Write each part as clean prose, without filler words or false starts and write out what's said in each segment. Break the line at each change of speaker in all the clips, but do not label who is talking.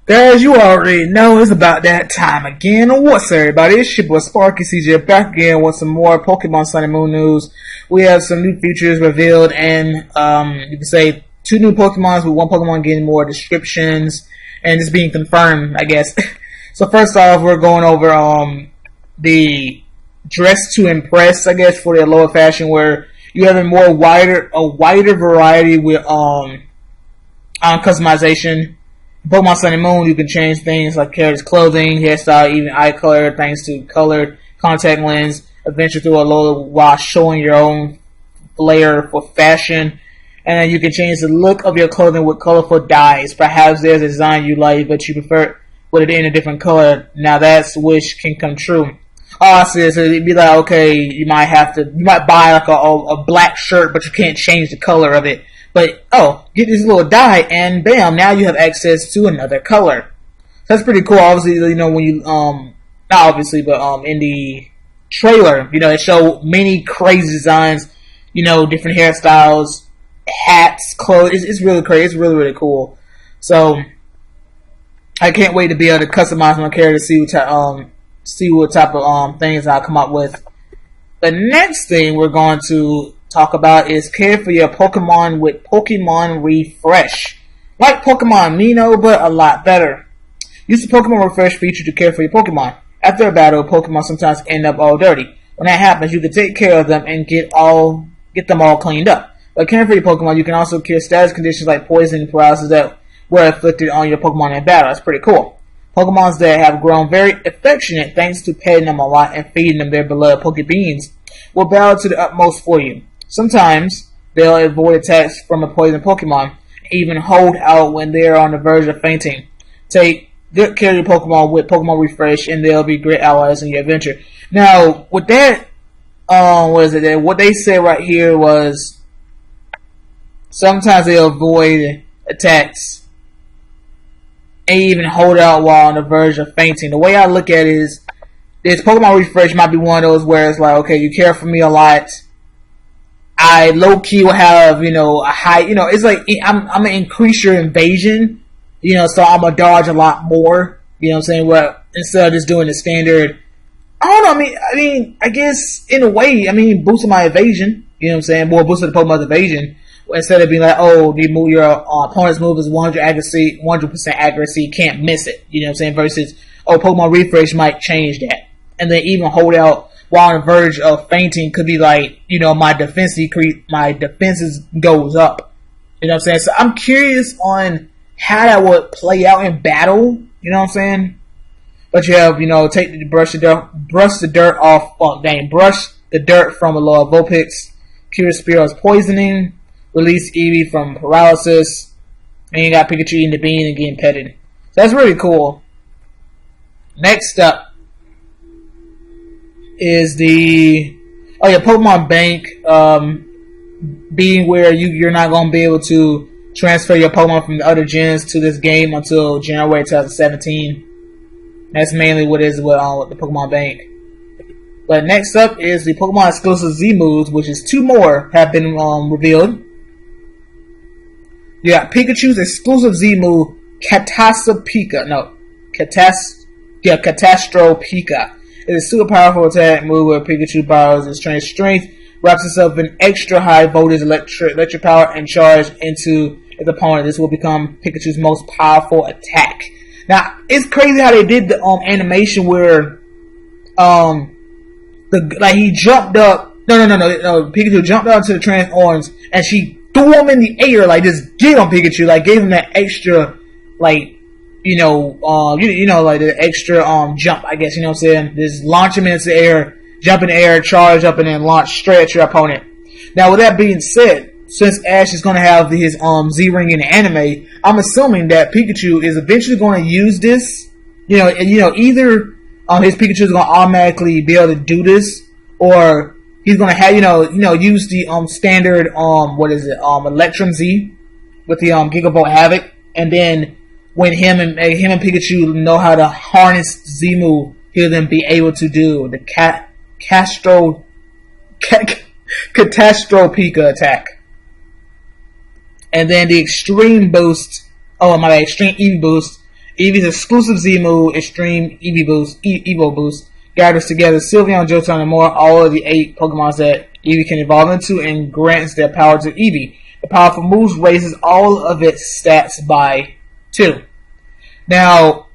Guys, you already know it's about that time again. What's up, everybody? It's your boy Sparky CJ back again with some more Pokemon Sun and Moon news. We have some new features revealed, and you can say 2 new Pokemons with 1 Pokemon getting more descriptions and just being confirmed, I guess. So first off, we're going over the dress to impress, I guess, for the lower fashion, where you have a wider variety with customization. Pokemon Sun and Moon, you can change things like character's clothing, hairstyle, even eye color, thanks to colored contact lens. Adventure through a loader while showing your own flair for fashion. And then you can change the look of your clothing with colorful dyes. Perhaps there's a design you like, but you prefer with it in a different color. Now that wish can come true. Oh, so it'd be like, okay, you might buy like a black shirt, but you can't change the color of it. But, get this little dye, and bam, now you have access to another color. So that's pretty cool. Obviously, when you, not obviously, but in the trailer, it showed many crazy designs, different hairstyles, hats, clothes. It's really crazy. It's really, really cool. So, I can't wait to be able to customize my character to see what type of things I come up with. The next thing we're going to talk about is care for your Pokemon with Pokemon Refresh. Like Pokemon Mino, but a lot better. Use the Pokemon Refresh feature to care for your Pokemon. After a battle, Pokemon sometimes end up all dirty. When that happens, you can take care of them and get them all cleaned up. By caring for your Pokemon, you can also cure status conditions like poison and paralysis that were afflicted on your Pokemon in battle. That's pretty cool. Pokemons that have grown very affectionate thanks to petting them a lot and feeding them their beloved Pokebeans will battle to the utmost for you. Sometimes they'll avoid attacks from a poison Pokemon, even hold out when they're on the verge of fainting. Take good care of your Pokemon with Pokemon Refresh, and they'll be great allies in your adventure. Now, with that, what they said right here was sometimes they'll avoid attacks and even hold out while on the verge of fainting. The way I look at it is, this Pokemon Refresh might be one of those where it's like, okay, you care for me a lot. I low-key will have, a high, it's like, I'm going to increase your invasion, so I'm going to dodge a lot more, what I'm saying? Well, instead of just doing the standard, I don't know, I guess, in a way, boosting my evasion, what I'm saying? More boosting the Pokemon's evasion, instead of being like, your opponent's move is 100% accuracy, can't miss it, what I'm saying? Versus, Pokemon Refresh might change that. And then even hold out while on the verge of fainting could be like, my defenses goes up. You know what I'm saying? So I'm curious on how that would play out in battle. You know what I'm saying? But you have, brush the dirt from a lower Vulpix, cure Spearow's poisoning, release Eevee from paralysis, and you got Pikachu eating the bean and getting petted. So that's really cool. Next up is the Pokemon Bank being where you're not going to be able to transfer your Pokemon from the other gens to this game until January 2017. That's mainly what it is with the Pokemon Bank. But next up is the Pokemon exclusive Z moves, which is 2 more have been revealed. You got Pikachu's exclusive Z move, Catastro Pika. It is a super powerful attack move where Pikachu borrows its trained strength, wraps itself in extra high voltage electric power, and charge into its opponent. This will become Pikachu's most powerful attack. Now, it's crazy how they did the animation where he jumped up. No. Pikachu jumped up to the trans arms, and she threw him in the air, like just get on Pikachu, like gave him that extra, like. Like the extra jump, I guess, what I'm saying? Just launch him into the air, jump in the air, charge up, and then launch straight at your opponent. Now, with that being said, since Ash is going to have his Z-Ring in the anime, I'm assuming that Pikachu is eventually going to use this. Either his Pikachu is going to automatically be able to do this, or he's going to have, use the standard Electrum Z with the Gigavolt Havoc, and then when him and Pikachu know how to harness Z move, he'll then be able to do the Catastro Pika attack. And then the extreme boost, extreme Eevee boost Eevee's exclusive Z move, Extreme Evo Boost, gathers together Sylveon, Johto, and more, all of the 8 Pokemon that Eevee can evolve into, and grants their power to Eevee. The powerful moves raises all of its stats by 2. Now,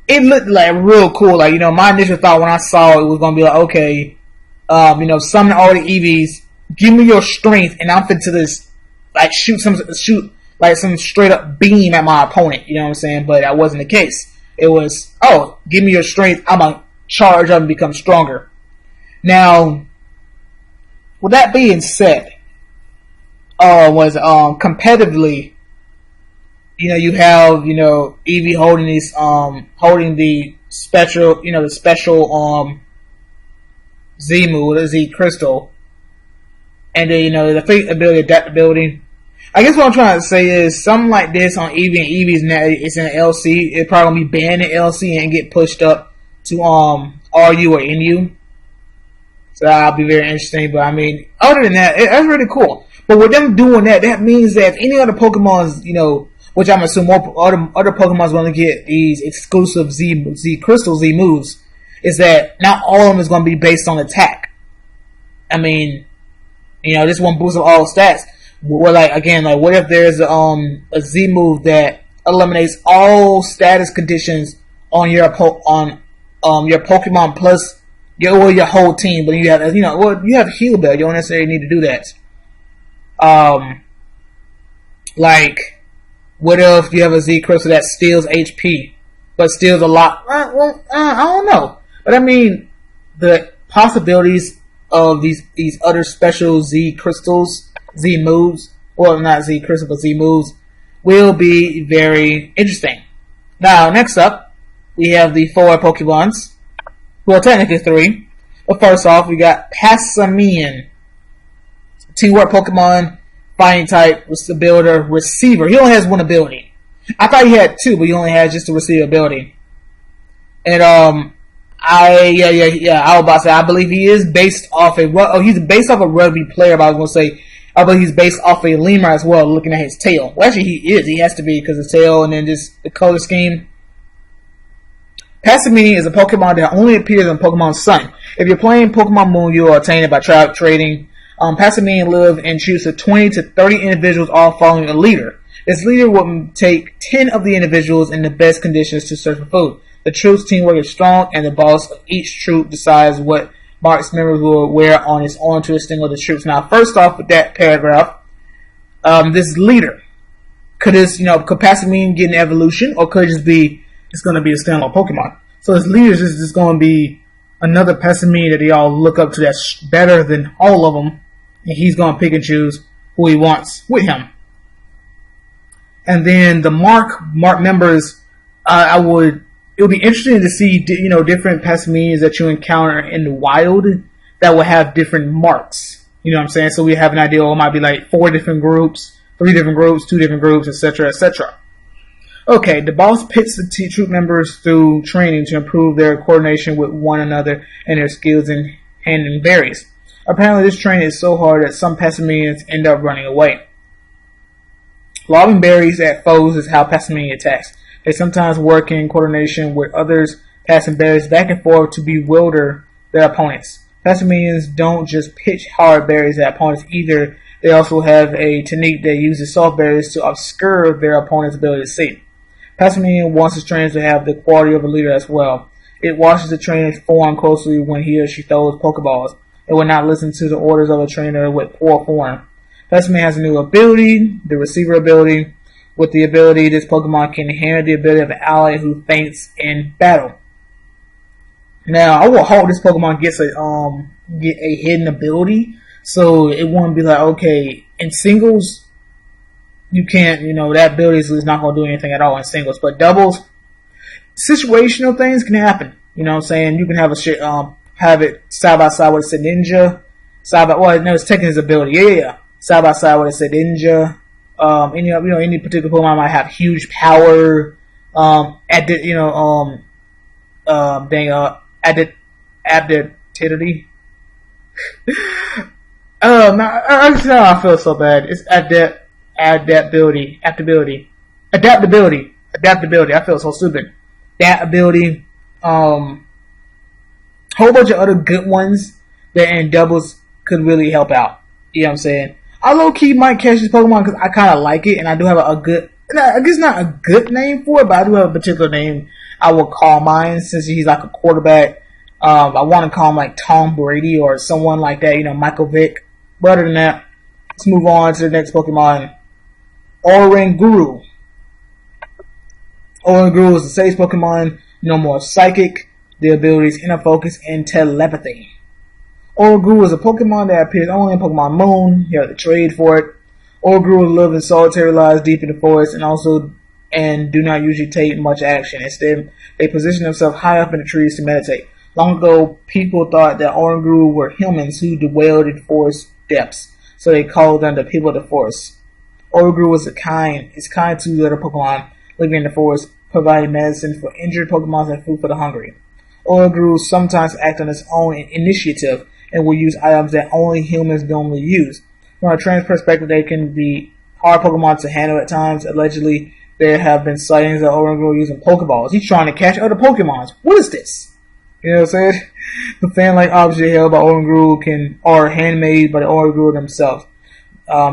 it looked like real cool. Like, my initial thought when I saw it was going to be like, okay, summon all the Eevees, give me your strength, and I'm fit to this, like, shoot like some straight up beam at my opponent. You know what I'm saying? But that wasn't the case. It was, give me your strength, I'm going to charge up and become stronger. Now, with that being said, competitively, you have, Eevee holding these, holding the special, Z move, the Z crystal, and then, the fate ability, adaptability. I guess what I'm trying to say is something like this on Eevee, and Eevee's now it's in LC. It's probably gonna be banned in LC and get pushed up to RU or NU. So that'll be very interesting. But I mean, other than that, that's really cool. But with them doing that, that means that if any other Pokemon's, which I'm assuming other Pokemon's going to get these exclusive Z Crystal Z moves, is that not all of them is going to be based on attack. I mean, this one boosts up all stats. Well, what if there's a Z move that eliminates all status conditions on your your Pokemon plus your whole team, but you have you have Heal Bell. You don't necessarily need to do that. What if you have a Z Crystal that steals HP, but steals a lot? I don't know, but I mean the possibilities of these other special Z Crystals, Z moves, well, not Z Crystal, but Z moves, will be very interesting. Now, next up, we have the 4 Pokemons. Well, technically 3. But first off, we got Passimian. Teamwork Pokemon, Fighting type, with the builder, Receiver. He only has 1 ability. I thought he had 2, but he only has just the Receiver ability. And, I was about to say, I believe he is based off he's based off a rugby player, but I was going to say, I believe he's based off a lemur as well, looking at his tail. Well, actually, he is. He has to be because his tail and then just the color scheme. Passimian is a Pokemon that only appears in Pokemon Sun. If you're playing Pokemon Moon, you will attain it by trading. Passimian live and choose to 20 to 30 individuals, all following a leader. This leader will take 10 of the individuals in the best conditions to search for food. The troop's teamwork is strong, and the boss of each troop decides what marks members will wear on his arm to distinguish the troops. Now, first off, with that paragraph, this leader could Passimian get an evolution, or could it just be it's going to be a standalone Pokemon? So this leader is just going to be another Passimian that they all look up to that's better than all of them, and he's going to pick and choose who he wants with him. And then the mark members, it would be interesting to see, different Passimians that you encounter in the wild that will have different marks. You know what I'm saying? So we have an idea, it might be like 4 different groups, 3 different groups, 2 different groups, etc., etc. Okay, the boss pits the troop members through training to improve their coordination with one another and their skills in handling berries. Apparently, this training is so hard that some Passimians end up running away. Lobbing berries at foes is how Passimian attacks. They sometimes work in coordination with others, passing berries back and forth to bewilder their opponents. Passimians don't just pitch hard berries at opponents either. They also have a technique that uses soft berries to obscure their opponent's ability to see. Passimian wants his trainers to have the quality of a leader as well. It watches the trainer's form closely when he or she throws Pokeballs. It will not listen to the orders of a trainer with poor form. Passimian has a new ability, the Receiver ability. With the ability, this Pokemon can inherit the ability of an ally who faints in battle. Now, I will hope this Pokemon gets a hidden ability, so it won't be like, okay, in singles, you can't, that ability is not going to do anything at all in singles. But doubles, situational things can happen. You know what I'm saying? You can have it side by side with a Ninja. It's taking his ability. Yeah. Side by side with a Ninja. Any particular Pokemon might have huge power. Adaptivity. I feel so bad. It's adaptability. Adaptability. I feel so stupid. That ability. Whole bunch of other good ones that in doubles could really help out. You know what I'm saying? I low key might catch this Pokemon because I kind of like it, and I do have a good. I guess not a good name for it, but I do have a particular name I will call mine since he's like a quarterback. I want to call him like Tom Brady or someone like that, Michael Vick. But other than that, let's move on to the next Pokemon. Oranguru. Oranguru is a sage Pokemon, no more psychic. The abilities inner focus and telepathy. Oranguru is a Pokemon that appears only in Pokemon Moon. You have to trade for it. Oranguru live in solitary lives deep in the forest and do not usually take much action. Instead, they position themselves high up in the trees to meditate. Long ago, people thought that Oranguru were humans who dwelled in forest depths, so they called them the people of the forest. Oranguru is kind to the other Pokemon living in the forest, providing medicine for injured Pokemon and food for the hungry. Oranguru sometimes act on its own initiative and will use items that only humans normally use. From a trainer's perspective, they can be hard Pokemon to handle at times. Allegedly, there have been sightings of Oranguru using Pokeballs. He's trying to catch other Pokemons. What is this? You know what I'm saying? The fan-like objects held by Oranguru are handmade by the Oranguru themselves.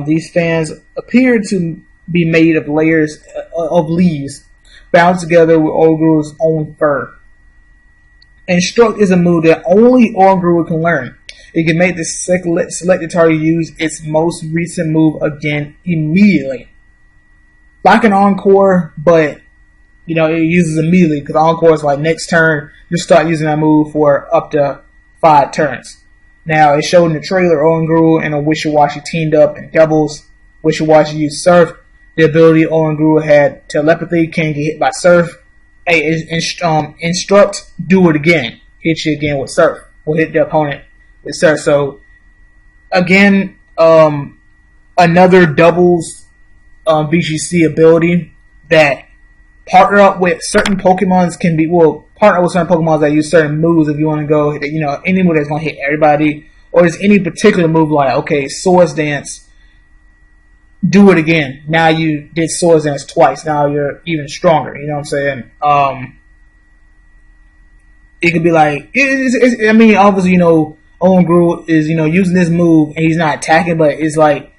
These fans appear to be made of layers of leaves bound together with Oranguru's own fur. Instruct is a move that only Oranguru can learn. It can make the selected target use its most recent move again immediately. Like an Encore, but it uses immediately because Encore is like next turn, you start using that move for up to 5 turns. Now, it showed in the trailer Oranguru and a Wishiwashi teamed up in doubles. Wishiwashi used Surf. The ability Oranguru had telepathy, can't get hit by Surf. Hey, Instruct, do it again. Hit you again with Surf. Will hit the opponent with Surf. So, again, another doubles VGC ability that partner up with certain Pokemons partner with certain Pokemons that use certain moves if you want to go, any move that's going to hit everybody, or is any particular move like, okay, Swords Dance, do it again. Now you did Swords Dance twice. Now you're even stronger. You know what I'm saying? It could be like, obviously, Oranguru is, using this move and he's not attacking, but it's like,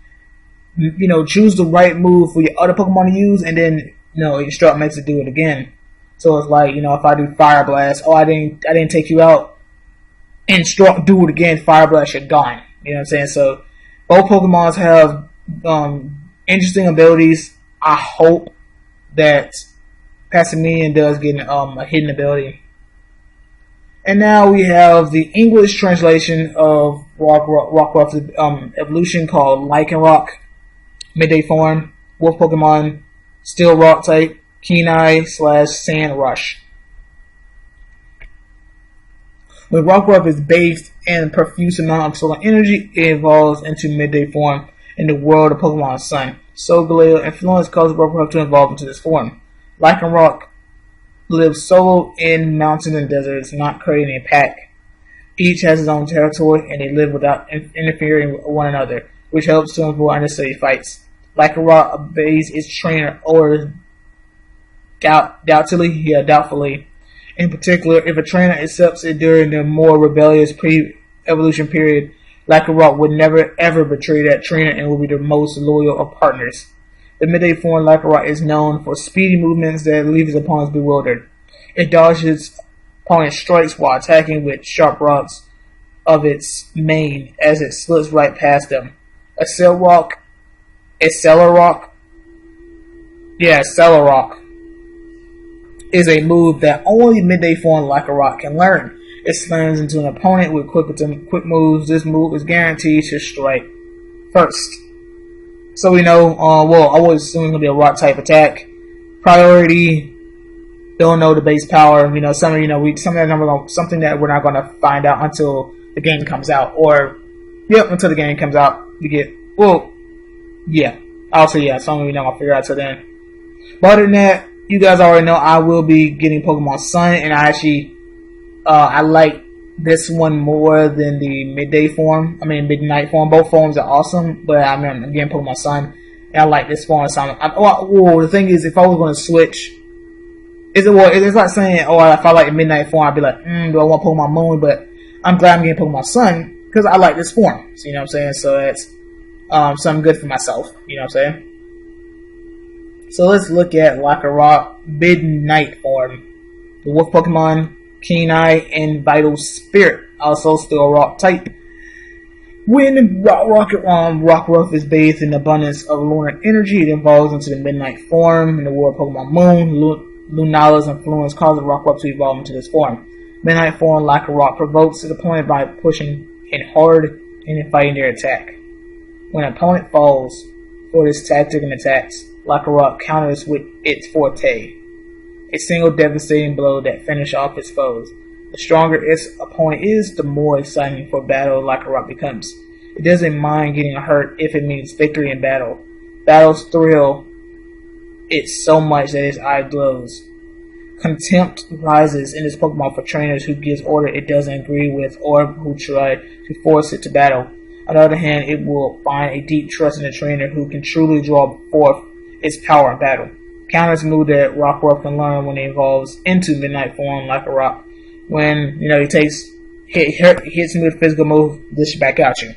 choose the right move for your other Pokemon to use, and then Instruct makes it do it again. So it's like, if I do Fire Blast, I didn't take you out. Instruct, do it again. Fire Blast, you're gone. You know what I'm saying? So both Pokemons have interesting abilities. I hope that Passimian does get a hidden ability. And now we have the English translation of Rockruff's evolution called Lycanroc. Midday form, Wolf Pokemon, Steel Rock type, Keen-Eye / Sand Rush. When Rockruff is bathed in profuse amount of solar energy, it evolves into midday form in the world of Pokemon Sun. Solgaleo influence causes Rockruff to evolve into this form. Lycanroc lives solo in mountains and deserts, not creating a pack. Each has its own territory, and they live without interfering with one another, which helps to avoid unnecessary fights. Lycanroc obeys its trainer orders doubtfully. In particular, if a trainer accepts it during the more rebellious pre-evolution period, Lycanroc would never ever betray that trainer and will be the most loyal of partners. The midday form Lycanroc is known for speedy movements that leave its opponents bewildered. It dodges opponent's strikes while attacking with sharp rocks of its mane as it slips right past them. Accelerock is a move that only midday form Lycanroc can learn. It slams into an opponent with quick moves. This move is guaranteed to strike first. So we know, I was assuming it's going to be a rock type attack. Priority, don't know the base power. Something that we're not going to find out until the game comes out. Until the game comes out. I'll say yeah, something we're not going to figure out till then. But other than that, you guys already know I will be getting Pokemon Sun, and I like this one more than the midnight form. Both forms are awesome, but I'm getting Pokemon Sun, and I like this form. The thing is, if I was going to switch It's like saying, oh, if I like the midnight form, I'd be like, do I want Pokemon Moon? But I'm glad I'm getting Pokemon Sun because I like this form. So, you know what I'm saying? So that's something good for myself. You know what I'm saying? So let's look at Rock midnight form. The Wolf Pokemon, Keen Eye, and Vital Spirit. Also still a Rock type. When Rockruff is bathed in abundance of lunar energy, it evolves into the midnight form. In the world of Pokemon Moon, Lunala's influence causes Rockruff to evolve into this form. Midnight form, Rock provokes its opponent by pushing in hard and fighting their attack. When an opponent falls for this tactic and attacks, Rock counters with its forte, a single devastating blow that finishes off its foes. The stronger its opponent is, the more exciting for battle Rock becomes. It doesn't mind getting hurt if it means victory in battle. Battles thrill it so much that its eye glows. Contempt rises in this Pokemon for trainers who gives order it doesn't agree with or who try to force it to battle. On the other hand, it will find a deep trust in the trainer who can truly draw forth its power in battle. Counters move that Rockruff can learn when it evolves into midnight form Rock. When he hits me with a physical move, this back at you.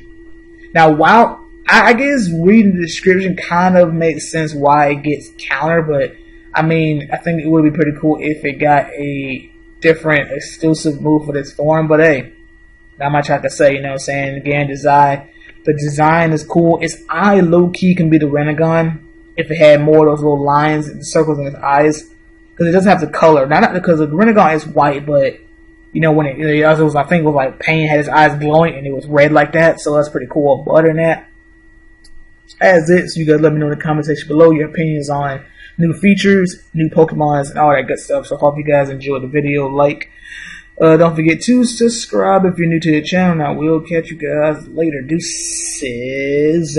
Now, while I guess reading the description kind of makes sense why it gets countered, but I mean, I think it would be pretty cool if it got a different exclusive move for this form. But hey, not much I can say. You know what I'm saying? Again, the design is cool. Its eye low key can be the Renegon if it had more of those little lines and circles in its eyes, because it doesn't have the color. Not because the Renegon is white, but when it was, I think it was like Pain had his eyes glowing and it was red like that, so that's pretty cool. But other than that, that's it. So you guys let me know in the comment section below your opinions on new features, new Pokemons, and all that good stuff. So I hope you guys enjoyed the video. Don't forget to subscribe if you're new to the channel. I will catch you guys later. Deuces.